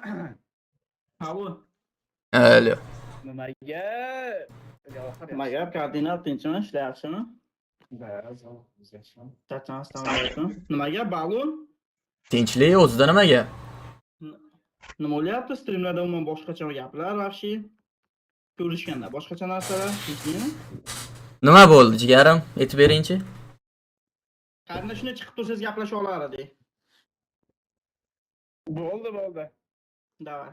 Alo. Alo. Nimaga? Nimaga kardinal tinchmi, ishlayapsizmi? Assalomu alaykum. Nimaga balon? Tinchlik o'zida nimaga? Nima bo'lyapti? Streamlarda umuman boshqacha gaplar, vahshiy. Ko'rishganda boshqacha narsalar, tinchlikmi? Nima bo'ldi, jigarim? Aytib beringchi. Qanday shunday chiqib tursangiz gaplasha olar edik. Bo'ldi. Davay.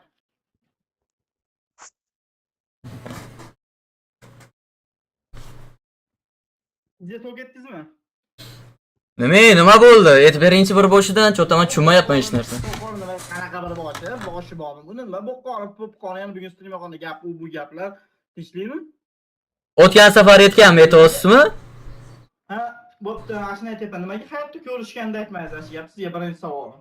Siz to'g etdingizmi? Nima bo'ldi? Aytib beringchi bir boshidan, cho'taman tushunmayapman hech narsa. Qanaqa bir boshi bormi? Buni nima bo'qqani ham bugun streamda gap bu gaplar tinchlikmi? O'tgan safar aytganmi, aytyapsizmi? Ha, bo'pti, ashuni aytyapman. Nimaga hayotda ko'rishganda aytmaysiz? Sizga birinchi savolim.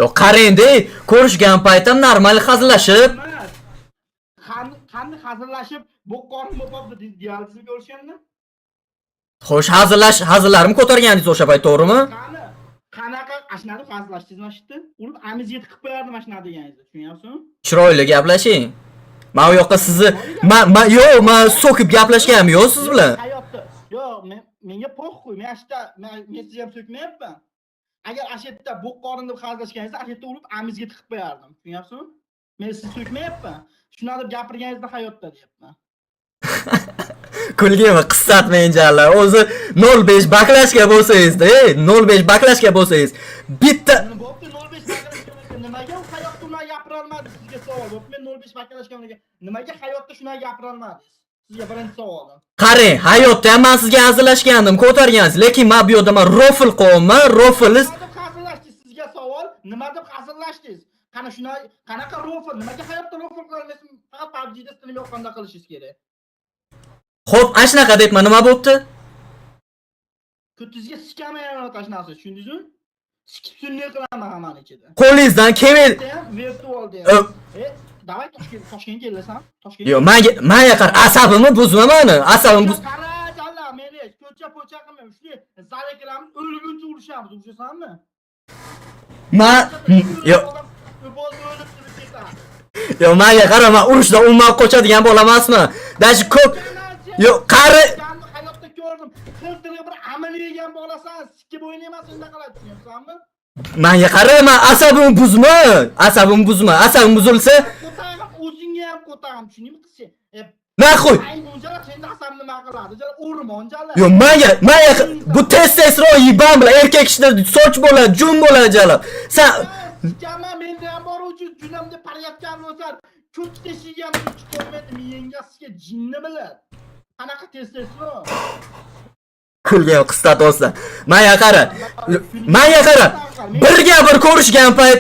Yo'q, qarang-da, ko'rishgan paytim normal hazillashib. Qanday hazillashib, bo'qqani bo'pti deyapsiz ko'rishganda? Xo'sh, hazillarim ko'targaningiz o'sha payt, to'g'rimi? Qanaqa ashnada hazillashdingiz mana shu yerda? Urib amizga tiqib qo'yardim ashuna deganingizni, tushunyapsizmi? Chiroyli gaplashing. Men u yoqqa sizni men so'kib gaplashganmi yo'q siz bilan? Yo'q, menga po'xuy. Men sizga ham so'kmayapman. Agar ashetta bo'qqorin deb hazillashganingizda ashetta urib amizga tiqib qo'yardim, tushunyapsizmi? Men sizni so'kmayapman. Shuna deb gapirganingizda hayotda deyapman. Kulgimi qissatmang jallar. O'zi 05 baklashga bo'lsangiz-da, 05 baklashga bo'lsangiz, bitta bo'pti 05 baklashga nimaga hayotda unaqa gapira olmadingiz? Sizga savol. Bo'pti, men 05 baklashga nimaga hayotda shunaqa gapira olmadingiz? Sizga birinchi savolim. Qarang, hayotda ham men sizga hazillashgandim, ko'targansiz, lekin men bu yerda rofl qilmayman, roflis. Nima deb hazillashdingiz? Sizga savol, nima deb hazillashdingiz? Qanaqa rofl? Nimaga hayotda rofl qilmaysiz? Faqat PUBG'da stream yoqqanda qilishingiz kerak. Xo'p, ashnaqa debman, nima bo'pti? Ko'tingizga sikamayman tashnasi, tushundingizmi? Sikib sunniy qilaman hammani ichida. Qo'lingizdan kelmaydi. Virtualda. Davay Toshkentga kelasan? Toshkentga. Yo'q, menga qara, asabimni buzma meni. Asabim buz. Qara, jalla, meni ko'cha qilmayman. Shuni zalaklarni o'lguncha urishamiz, o'shasanmi? Yo'q. Yo'q, menga qara, men urushdan umuman qochadigan bola emasman. Dashi ko'p. Yo'q, qari. Hayotda ko'rdim. Qiltirga bir amal yegan bolasan, sikib o'ynayman, unda qiladi, tushunsanmi? Menga qara, men asabimni buzma. Asabim buzilsa, o'zingga ham ko'taram, tushuningmi qiz? men qo'y. Bunchalar senda asabni nima qiladi? Jala o'rmonchalar. Yo'q, menga bu testosteron yiban bilan erkak kishida soch bo'ladi, jun bo'ladi jala. Sen Jama menda ham bor uchun junamda parayotgan bo'lsan, ko'ch teshigan chiqolmaydi, menga sizga jinni bilan. Qanaqa testosteron? kulgan qistat o'slar. Menga qara. Birga bir ko'rishgan payt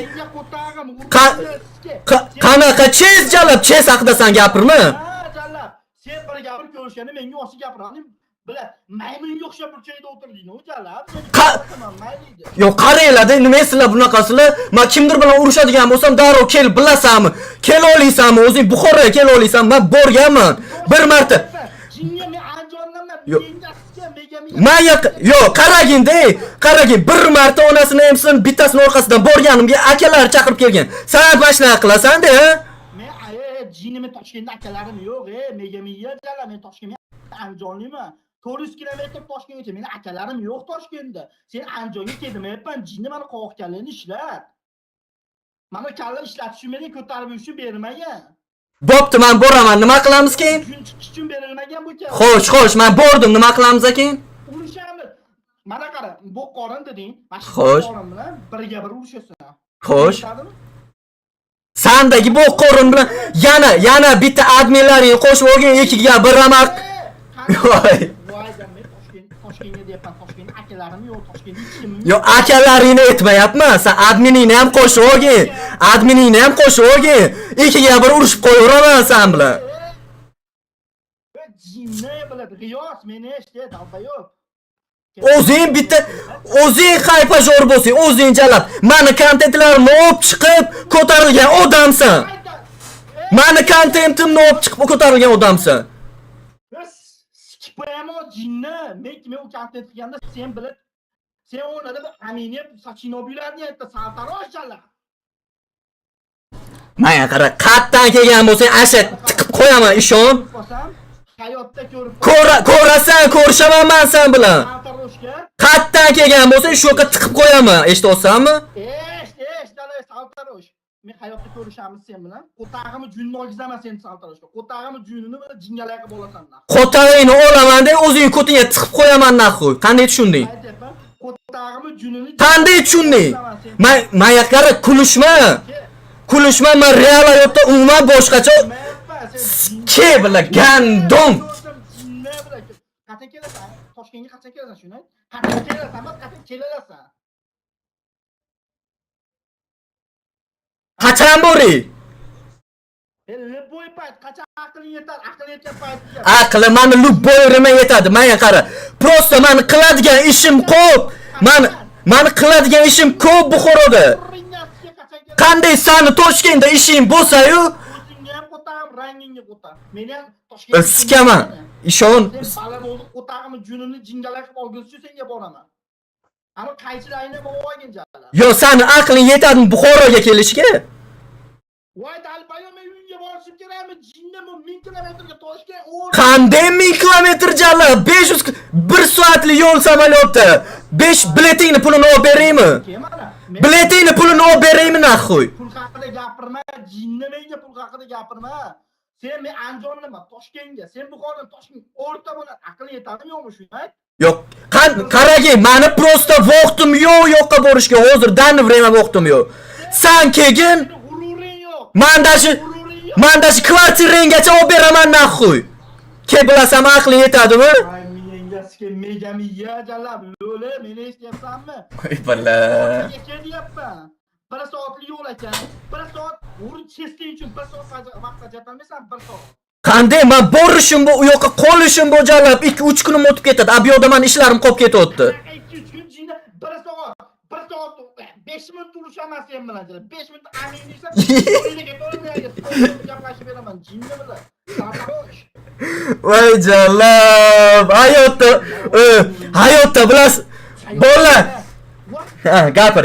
qanaqa ches jalab, ches haqida sen gapirma. Ha, jalab. Sen bir gapir ko'rishganda menga o'xshi gapiraning. Bila, maymunga o'xshab burchakda o'tirding, o jalab. Yo'q, qaranglar-da, nima sizlar bunaqasizlar? Men kimdir bilan urushadigan bo'lsam, darrov kelib bilasanmi? Kel olaysanmi? O'zing Buxoroga kel olaysan. Men borganman bir marta. Jinga men Andijondanman, yo'q, qaragin, bir marta onasini emsin, bittasini orqasidan borganimga akalar chaqirib kelgan. Sen mashina qilasan-da? Men jinimni Toshkentda akalarim yo'q, Megamiya jala, men Toshkentga Andijonliman. 400 kilometr Toshkentgacha meni akalarim yo'q Toshkentda. Sen Andijonga kelmayapman, jinni meni qo'q kallarni ishlat. Mana kallar ishlatishimni ko'tarib yurishni bermagan. Bo'pti, men boraman. Nima qilamiz keyin? Chiqish uchun berilmagan bu kabi. Xo'sh, men bordim. Nima qilamiz keyin? Urushamiz. Mana qara, bu qorin deding, mana shu Xo'sh. qorin bilan birga bir urushasan. Xo'sh. Sandagi bu qorin bilan yana bitta adminlaring qo'shib olgan ikkiga bir ramaq. Voy, men Toshkentga deyapman, Toshkentda akalarim yo'q, Toshkentda hech kim yo'q. Yo'q, akalaringni aytmayapman. Sen adminingni ham qo'shib olgin. Ikkiga bir urushib qo'yaveraman sen bilan. Jinni biladi, G'iyos meni eshitdi, dalba yo'q. O'zing haypajor bo'lsang, o'zing jalab. Meni kontentlarimni olib chiqib ko'tarilgan odamsan. Meni kontentimni olib chiqib ko'tarilgan odamsan. Sikipayam jinni, men u kontent qilganda sen bilib, sen o'rnida bir Aminev Sachinov bularni aytdi, saltaroshlar. Menga qara, qayerdan kelgan bo'lsang, asha tiqib qo'yaman, ishon. Qolsam, hayotda ko'rib Ko'rasan, ko'rishaman men sen bilan. Saltaroshga. Qayerdan kelgan bo'lsang, shu yoqqa tiqib qo'yaman. Eshityapsanmi? Dalay Saltarosh. Men hayotda ko'rishamiz sen bilan. Qo'tag'imni junni olgizaman seni Saltaroshga. Qo'tag'imni junini bilan jingalakqa bo'lasan. Qo'tag'ingni olaman deb o'zing ko'tingga tiqib qo'yaman naxoy. Qanday tushunding? Qo'tag'imni junini Qanday tushunding? Menga qara, kulishma, men real hayotda umuman boshqacha ke bilan gandom. Qachon kelasan? Toshkentga qachon kelasan shuni? Qachon kelasan? Qachon kelasan? Qachon bori? Любой payt, qachon aqling yetar? Aql yetgan paytga. Aqli meni любойrima yetadi. Menga qara. Prosta meni qiladigan ishim ko'p. Meni qiladigan ishim ko'p Buxoroda. Qanday sani Toshkentda ishing bo'lsa-yu, o'zingga ham qo'tag'im, rangingga qo'tag'. Men ham Toshkentga sikaman. Ishon. Bala bo'ldi, qo'tag'imni junini jingalak qilib olguncha senga boraman. Ana qaysilaringni bo'lmagan jala. Yo, sani aqling yetadimi Buxoroga kelishga? Voy dalbayo, men uyga borishim kerakmi? Jinnim 1000 kilometrga Toshkent Qanday 1000 kilometr jala? 500 1 soatli yo'l samolyotda. 5 biletingni pulini olib beraymi? Biletingni pulini olib beraymi naxoy? Pul haqida gapirma, jinni menga pul haqida gapirma. Sen men Andijondaman, Toshkentga, sen Buxorodan Toshkent o'rta bo'ladi. Aql yetadimi yo'qmi shuni? Yo'q, qaragin, meni prosta vaqtim yo'qqa borishga hozir danni время vaqtim yo'q. Sen kelgin, mandashi kvartirangacha olib beraman naxoy. Ke bilasan aqling yetadimi? Ay, mengasiga megamiya jalab, lo'li, meni eshityapsanmi? Voy bala. Ketyapman. 1 soatli yo'l ekan. 1 soat o'rin chesting uchun 1 soat vaqt ajratolmaysan, 1 soat. Qanday men borishim bu, u yoqqa qolishim bu jalab 2-3 kunim o'tib ketadi. Ab yoqda men ishlarim qolib ketyapti. 2-3 kun jinni 1 soat 5 minut urishaman sen bilan jalab. 5 minut aminiysan. Uyga to'g'ri gaplashib beraman jinni bilan. Sartarosh. Voy jalab, hayotda bilasiz. Bolalar. Ha, gapir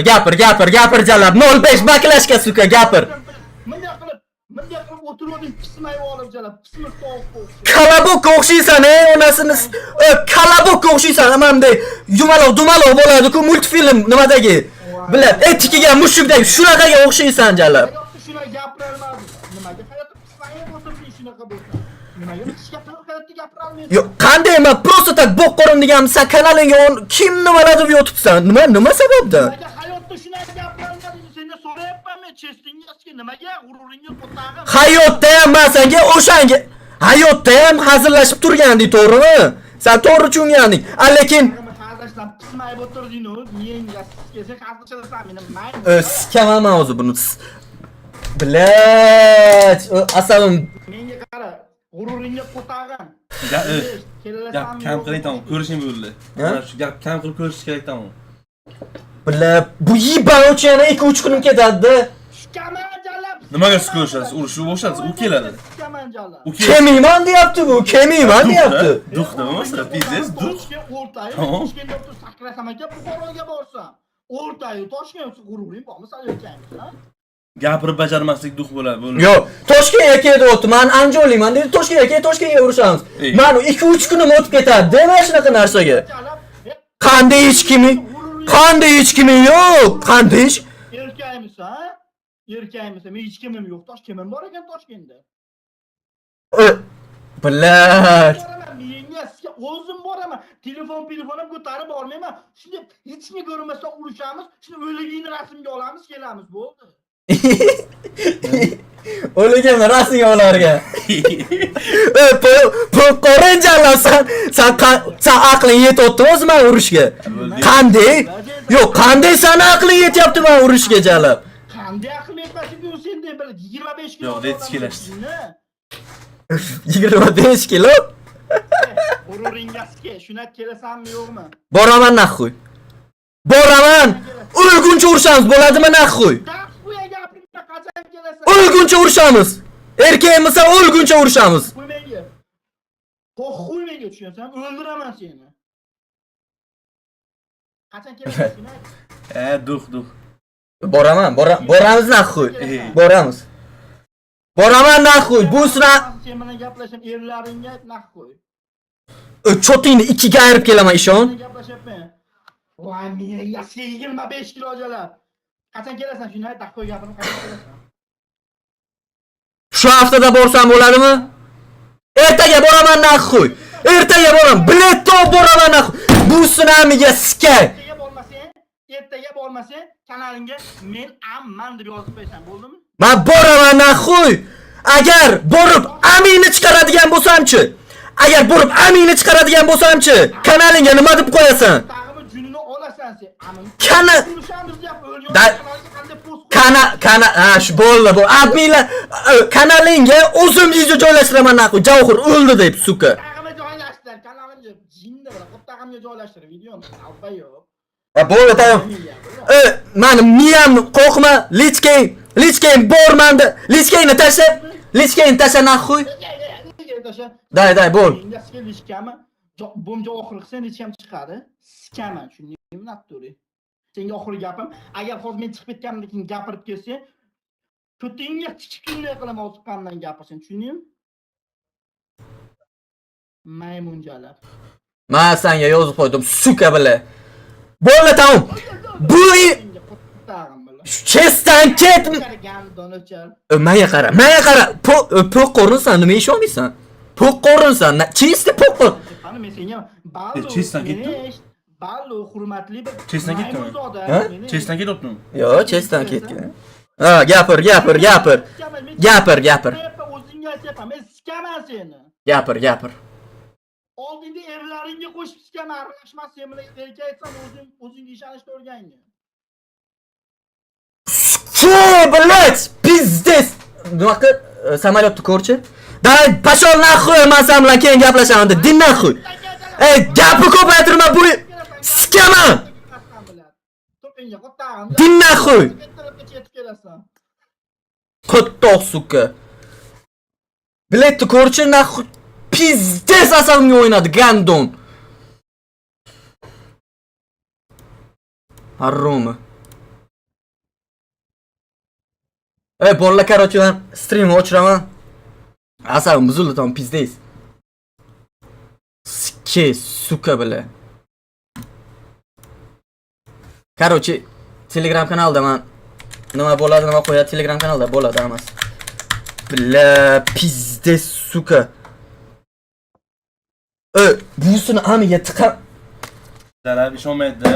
jalab. 05 baklashga suka gapir. Bunday qilib o'tiruvdim, pismay olib jalab. Pismay tovuqqa o'xshaydi. Kalabukka o'xshaysan, onasini kalabukka o'xshaysan. Mana dumaloq bo'ladi-ku multfilm nimadagi. Bilib, etikiga mushukdagi shunaqaga o'xshaysan jalab. Shuna gapirolmadim. Nimaga hayotda pismay o'tirib shunaqa bo'lsa? Nimaga hech hayotda gapira olmaysan? Yo'q, qanday men prosta tak bo'qqorim deganman, sen kanalingga kim nimalar deb yotibsan? Nima sababdan? Nimaga hayotda shunaqa gapira olmading? Senga so'rayapman men, chestingga nimaga g'ururingga qo'tag'im? Hayotda ham men senga o'shanga hayotda ham hazillashib turganding, to'g'rimi? Sen to'g'ri tushunganding. Lekin hazillashib pismay o'tirding-ku, menga sen hazillashasan meni mayli. Sikaman men o'zi buni. Bilat, asabim Menga qara, g'ururingga qo'tag'im. Gap kam qiling tamom, ko'rishing bo'ldi. Mana shu gap kam qilib ko'rish kerak tamom. Bilat, bu yiban uchun yana 2-3 kunim ketadi. Shikaman jalab. Nimaga ko'rishasiz? Urishib boshlaysiz, u keladi. Shikaman jalab. U keladi. Kemiyman deyapti bu, kemiyman deyapti. Duh nima pizdes, duh. Toshkentga o'tib sakrasam aka, Buxoroga borsam. O'rtayu Toshkent g'ururing bormi saylayotganmiz, ha? Gapirib bajarmaslik duh bo'ladi. Yo'q, Toshkentga keldi, men Andijonliman dedi, Toshkentga urishamiz. Men 2-3 kunim o'tib ketadi, dema shunaqa narsaga. Qanday hech kimi yo'q, qanday erkakmisan, ha? Erkakmisan, men hech kimim yo'q, Toshkentim bor ekan Toshkentda. Bilat. Menga o'zim boraman. Telefonim ko'tarib bormayman. Shunday hech kim ko'rmasa urishamiz, shuni o'ligingni rasmga olamiz, kelamiz, bo'ldi. O'ligimni rasmga olarga. Qo'rin jallosan, sen aqling yetyaptimi o'zi men urishga? Qanday? Yo'q, qanday sen aqling yetyapti men urishga jalab? Qanday aqlim yetmasa bu senda bir 25 kilo. Yo'q, detskilashdi. 25 kilo? Ururingasiga, shuna kelasanmi yo'qmi? Boraman naxoy. Boraman. O'lguncha urishamiz bo'ladimi naxoy? Qachon kelasan? O'lguncha urishamiz. Erkakmisan, o'lguncha urishamiz. Qo'ymayga. Qo'ymayga tushunsan, o'ldiraman seni. Qachon kelasan? Duh. Boramiz naxoy. Boramiz. Boraman naxuy. Bu sira Sen bilan gaplashib, erlaringga ayt naxuy. chotingni ikkiga ayirib kelaman ishon. Gaplashyapman. Voy, miyangga 25 kilo ojalar. Qachon kelasan? Shuni ayt, naxuy gapirib qachon kelasan? Shu haftada borsam bo'ladimi? Ertaga boraman naxuy. Ertaga boraman. Biletni olib boraman naxuy. Bu sinamiga skay. Ertaga bo'lmasa, kanalingga men amman deb yozib qo'yasan, bo'ldimi? Men boraman naxuy. Agar borib amingni chiqaradigan bo'lsam-chi? Agar borib amingni chiqaradigan bo'lsam-chi? Kanalingga nima deb qo'yasan? Tag'imi junini olasan sen. Kana kana shu bo'ldi bu. Adminlar kanalingga o'zim video joylashtiraman naxuy. Javohir o'ldi deb suka. Tag'imi joylashtir, kanalimga jinni bilan tag'imga joylashtir videoni. Alba yo'q. Bo'ldi, tamam. Meni miyam qo'rqma, Lichkeyn bormanda. Lichkeynni tasha naxuy. Day, bo'l. Menga skillishkami? Bo'mja oxirgi sen hech ham chiqadi. Sikaman, tushundingmi, naturi? Senga oxirgi gapim, agar hozir men chiqib ketganimdan keyin gapirib kelsang, ko'tingga tikikunday qilaman chiqqandan gapirsin, tushundingmi? Maymunjalar. Men senga yozib qo'ydim, suka bila. Bo'ldi, tamam. Bu chestdan ketmi? Menga qara. Po'q qo'rinsan, nima ish olmaysan? Po'q qo'rinsan, chesti po'q qo'rin. Qani men senga ballo. Chestdan ketdi. Ballo, hurmatli bir. Chestdan ketdimi? Chestdan ketibdimi? Yo'q, chestdan ketgan. Ha, gapir. O'zingga aytyapman, men sikaman seni. Gapir. Oldinda erlaringga qo'shib sikaman, aralashmas sen bilan erkak aytsam o'zingga ishonishni o'rgangin. Блять, pizdes. Nima qil? Samolyotni ko'rchi. Day, pashol naxuy, men sen bilan keyin gaplashaman deb. Din naxuy. Gapni ko'paytirma, bu sikaman. To'pingga qo'ttag'im. Din naxuy. Qottoq suka. Biletni ko'rchi naxuy. Pizdes asabimga o'ynadi, gandon. Harromi. Bolalar, короче, men streamni o'chiraman. Asabim buzildi, tam pizdes. Ske, suka bila. Короче, Telegram kanalda men nima bo'ladi, nima qo'yadi Telegram kanalda bo'ladi emas. Billa, pizdes suka. Busini amiga tiqam. Zarab ishonmaydi.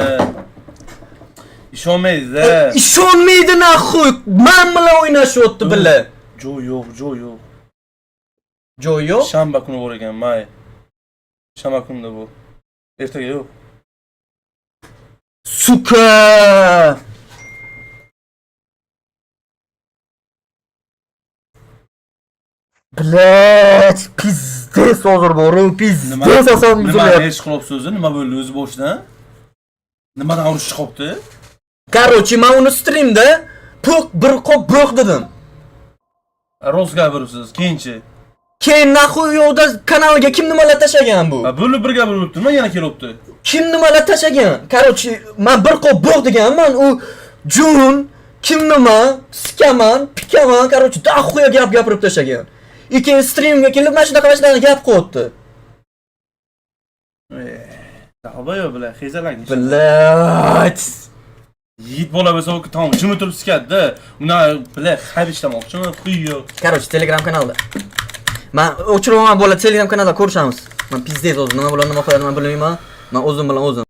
İşonmaydi naxuy. Men bilan o'ynashyapti billa. Joy yo'q. Joy yo'q. Shanba kuni bor ekan, may. Shanba kunida bu. Ertaga yo'q. Suka. Блять, pizdes hozir boru, pizdes asan buzilyapti. Nima ish qilibsiz o'zi? Nima bo'ldi o'zi boshdan? Nimadan urush chiqibdi? Короче, men uni streamda bir qop bo'q dedim. Rost gapiribsiz, keyinchi. Keyin naxuy yo'qda kanalga kim nimalar tashagan bu? Bo'lib bir gapiribdi, nima yana kelibdi? Kim nimalar tashagan? Короче, men bir qop bo'q deganman, u Jun, kim nima, sikaman, pikaman, короче, daxuya gap gapirib tashagan. Keyin streamga kelib mana shunaqa gap qo'yibdi. Tavba bilan xezalang. Blять. Yigit bola bo'lsa, tamom, jim o'tirib sikadi-da. Uni bilan xayb ishlamoqchimi? Quyyo. Короче, Telegram kanalda. Men o'chiraman bola Telegram kanalda ko'rishamiz. Men pizdes o'zim nima bo'ladi, nima qo'yadi, men bilmayman. Men o'zim bilan o'zim